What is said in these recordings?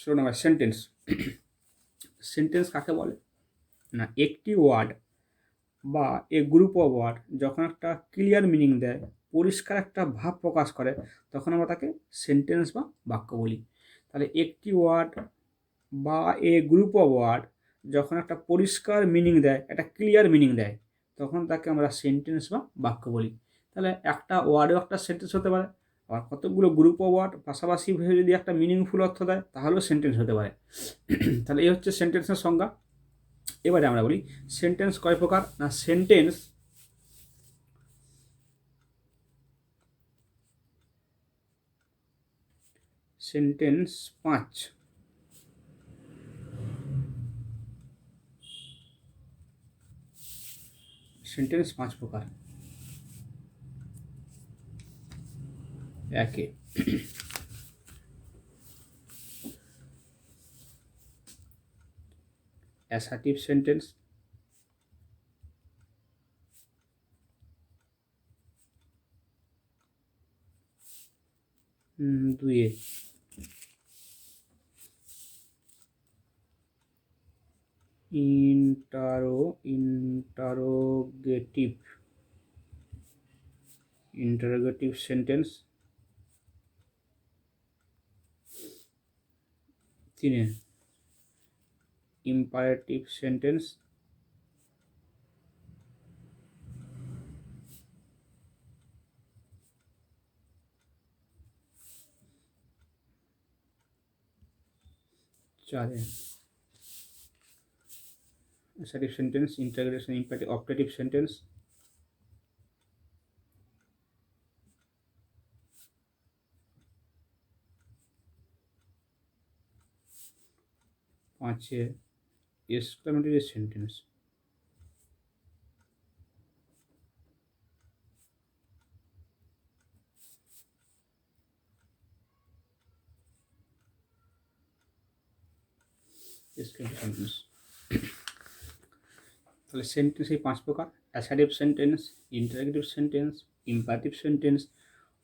16 নম্বর sentence. Sentence কাকে বলে না, একটি ওয়ার্ড বা এ গ্রুপ অফ ওয়ার্ড যখন একটা ক্লিয়ার মিনিং দেয়, পরিষ্কার একটা ভাব প্রকাশ করে, তখন আমরা তাকে সেন্টেন্স বা বাক্য বলি। তাহলে একটি ওয়ার্ড বা এ গ্রুপ অফ ওয়ার্ড যখন একটা পরিষ্কার মিনিং দেয়, একটা ক্লিয়ার মিনিং দেয়, তখন তাকে আমরা সেন্টেন্স বা বাক্য বলি। তাহলে একটা ওয়ার্ডেও একটা সেন্টেন্স হতে পারে, আবার কতগুলো গ্রুপ অফ ওয়ার্ড পাশাপাশি হয়ে যদি একটা মিনিংফুল অর্থ দেয় তাহলেও সেন্টেন্স হতে পারে। তাহলে এই হচ্ছে সেন্টেন্সের সংজ্ঞা। এবারে আমরা বলি সেন্টেন্স কয় প্রকার না, সেন্টেন্স সেন্টেন্স 5। সেন্টেন্স 5 প্রকার। একে অ্যাসার্টিভ সেন্টেন্স, দুয়ে ইন্টারোগেটিভ সেন্টেন্স, তিনে ইম্পারেটিভ সেন্টেন্স, চারে assertive sentence, interrogation, imperative, optative sentence, পাঁচে এক্সক্লামেটরি সেন্টেন্স। সেন্টেন্স। তাহলে সেন্টেন্স এই 5 প্রকার: assertive sentence, interrogative sentence, imperative sentence,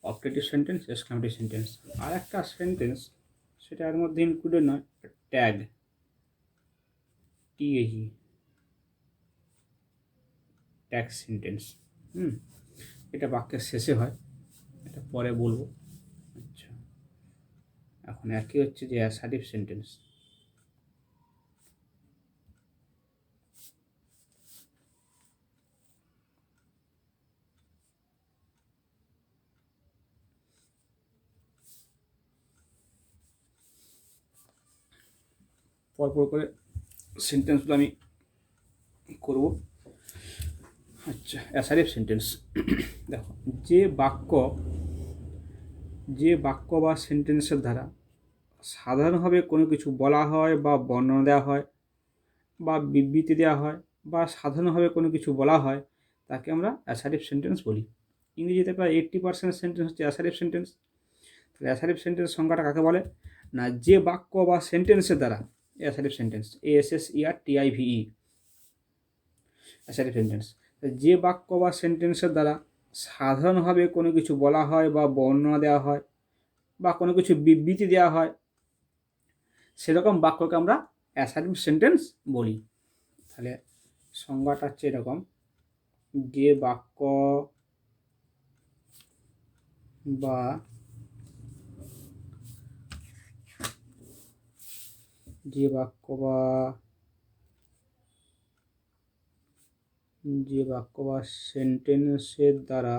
optative sentence, exclamatory sentence. আর একটা সেন্টেন্স সেটা এর মধ্যে ইনক্লুডেড নয়, ট্যাগ, টিএজি, ট্যাগ সেন্টেন্স। এটা বাক্যের শেষে হয়, এটা পরে বলবো। আচ্ছা, এখন একই হচ্ছে যে অ্যাসার্টিভ সেন্টেন্স। পরপর করে সেন্টেন্সগুলো আমি করব। আচ্ছা, অ্যাসার্টিভ সেন্টেন্স। দেখো, যে বাক্য বা সেন্টেন্সের দ্বারা সাধারণভাবে কোনো কিছু বলা হয় বা বর্ণনা দেওয়া হয় বা বিবৃতি দেওয়া হয় বা সাধারণভাবে কোনো কিছু বলা হয়, তাকে আমরা অ্যাসার্টিভ সেন্টেন্স বলি। ইংরেজিতে প্রায় 80% সেন্টেন্স হচ্ছে অ্যাসার্টিভ সেন্টেন্স। তাহলে অ্যাসার্টিভ সেন্টেন্স সংজ্ঞাটা কাকে বলে না, যে বাক্য বা সেন্টেন্সের দ্বারা, assertive sentence, ASSERTIVE, assertive sentence, যে বাক্য বা সেন্টেন্সের দ্বারা সাধারণভাবে কোনো কিছু বলা হয় বা বর্ণনা দেওয়া হয় বা কোনো কিছু বিবৃতি দেওয়া হয়, সেরকম বাক্যকে আমরা অ্যাসার্টিভ সেন্টেন্স বলি। তাহলে সংজ্ঞাটা হচ্ছে এরকম: যে বাক্য বা সেন্টেন্সের দ্বারা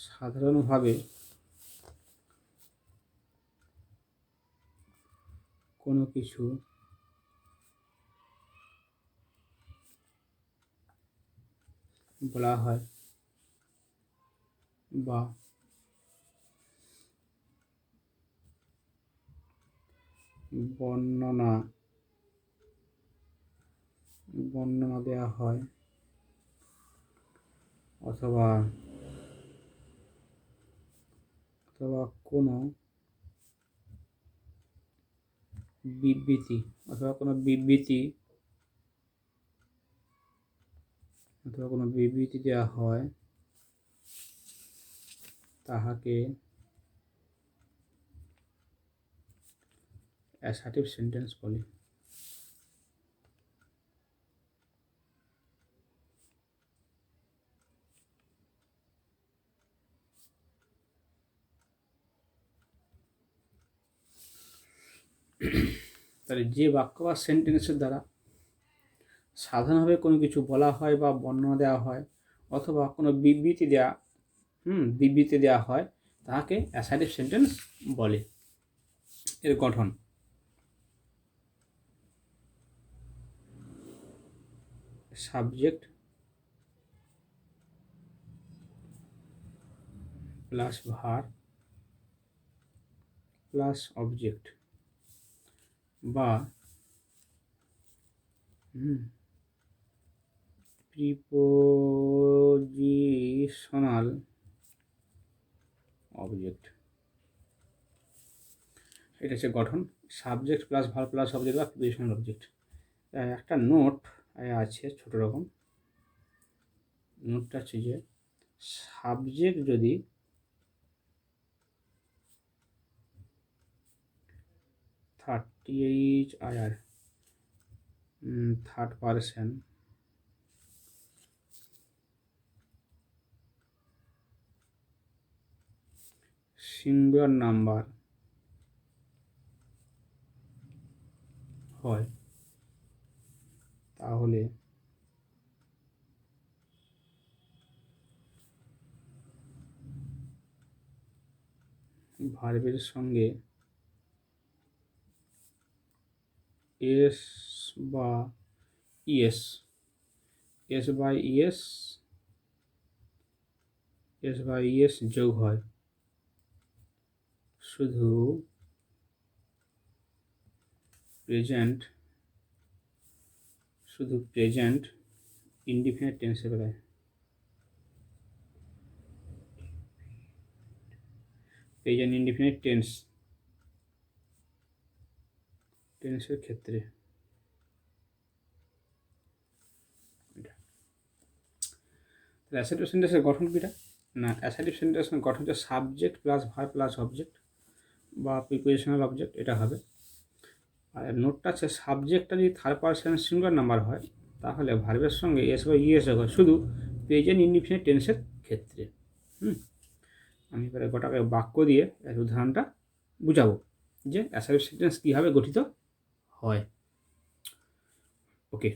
সাধারণভাবে কোনো কিছু বলা হয় বা বর্ণনা দেওয়া হয় অথবা কোনো বিবৃতি দেওয়া হয়, তাহাকে অ্যাসার্টিভ সেন্টেন্স বলে। তাহলে যে বাক্য বা সেন্টেন্সের দ্বারা সাধারণভাবে কোনো কিছু বলা হয় বা বর্ণনা দেওয়া হয় অথবা কোনো বিবৃতি দেওয়া হয় তাহাকে অ্যাসার্টিভ সেন্টেন্স বলে। এর গঠন: subject plus verb plus object বা প্রিপোজিশনাল অবজেক্ট। এটা হচ্ছে গঠন, subject plus verb plus object বা প্রিপোজিশনাল অবজেক্ট। একটা নোট আছে ছোট রকম। নোটটা হচ্ছে যে সাবজেক্ট যদি থার্ড পারসন সিঙ্গুলার নাম্বার হয় তাহলে ভার্বের সঙ্গে এস বা ইএস যোগ হয়। শুধু প্রেজেন্ট ইনডিফিনিট টেন্সে বেরোয়। প্রেজেন্ট ইনডিফিনিট টেন্সের ক্ষেত্রে অ্যাসার্টিভ সেন্টেন্সের গঠন কিটা না, অ্যাসার্টিভ সেন্টেন্সের গঠন হচ্ছে subject plus verb plus object বা প্রিপোজিশনাল অবজেক্ট, এটা হবে। আর নোটটা আছে সাবজেক্টটা যদি থার্ড পারসন সিঙ্গুলার নাম্বার হয় তাহলে ভার্বের সঙ্গে এস বা ইএস হয় শুধু প্রেজেন্ট ইনডিফিনিট টেন্সের ক্ষেত্রে। আমি এবারে গোটাকে বাক্য দিয়ে এর উদাহরণটা বুঝাবো যে অ্যাসার্টিভ সেন্টেন্স কীভাবে গঠিত হয়। ওকে।